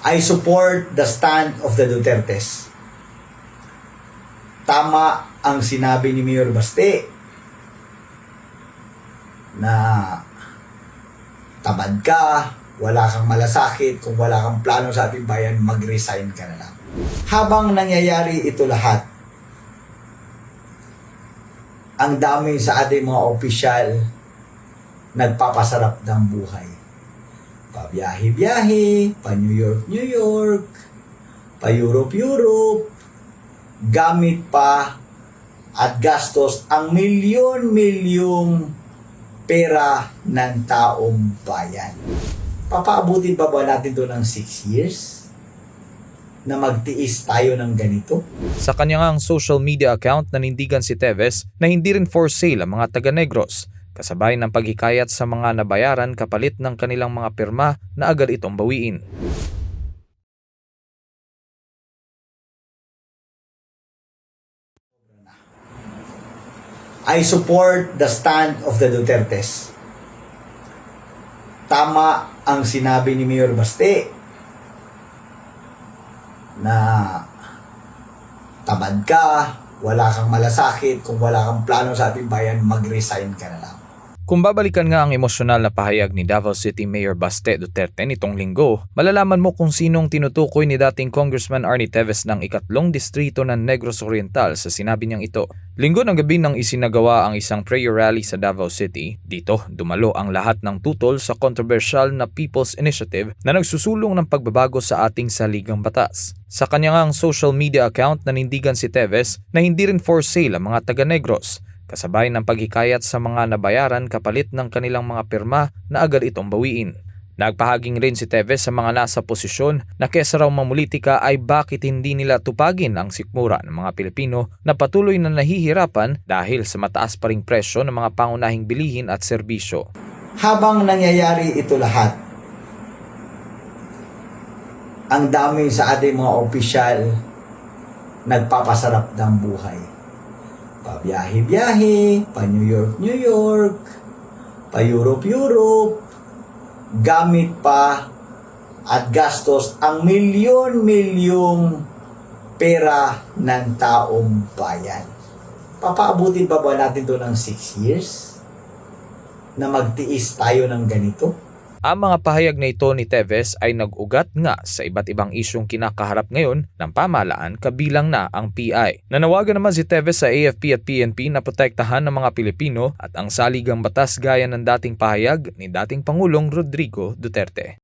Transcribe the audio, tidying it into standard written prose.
I support the stand of the Dutertes. Tama ang sinabi ni Mayor Baste na tamad ka, wala kang malasakit, kung wala kang plano sa ating bayan, mag-resign ka na lang. Habang nangyayari ito lahat, ang dami sa ating mga opisyal nagpapasarap ng buhay. Pa-biyahe-biyahe, pa-New York-New York, pa-Europe-Europe, gamit pa at gastos ang milyon-milyong pera ng taong bayan. Papaabutin pa ba natin to ng 6 years na magtiis tayo ng ganito? Sa kanyang social media account, nanindigan si Teves na hindi rin for sale ang mga taga-Negros, kasabay ng paghikayat sa mga nabayaran kapalit ng kanilang mga pirma na agad itong bawiin. I support the stand of the Dutertes. Tama ang sinabi ni Mayor Baste na tamad ka, wala kang malasakit, kung wala kang plano sa ating bayan, mag-resign ka na lang. Kung babalikan nga ang emosyonal na pahayag ni Davao City Mayor Baste Duterte nitong linggo, malalaman mo kung sinong tinutukoy ni dating Congressman Arnie Teves ng ikatlong distrito ng Negros Oriental sa sinabi niyang ito. Linggo ng gabi nang isinagawa ang isang prayer rally sa Davao City, dito dumalo ang lahat ng tutol sa controversial na People's Initiative na nagsusulong ng pagbabago sa ating saligang batas. Sa kanyang social media account, nanindigan si Teves na hindi rin for sale ang mga taga-Negros, kasabay ng paghikayat sa mga nabayaran kapalit ng kanilang mga pirma na agad itong bawiin. Nagpahaging rin si Teves sa mga nasa posisyon na kesa raw mamulitika ay bakit hindi nila tupagin ang sikmura ng mga Pilipino na patuloy na nahihirapan dahil sa mataas pa ring presyo ng mga pangunahing bilihin at serbisyo. Habang nangyayari ito lahat, ang dami sa ating mga opisyal nagpapasarap ng buhay. Pa-biyahe-biyahe, pa-New York-New York, pa-Europe-Europe, gamit pa at gastos ang milyon-milyong pera ng taong bayan. Papaabutin pa ba natin to ng 6 years na magtiis tayo ng ganito? Ang mga pahayag na ito ni Teves ay nag-ugat nga sa iba't ibang isyong kinakaharap ngayon ng pamahalaan kabilang na ang PI. Nanawagan naman si Teves sa AFP at PNP na protektahan ng mga Pilipino at ang saligang batas gaya ng dating pahayag ni dating Pangulong Rodrigo Duterte.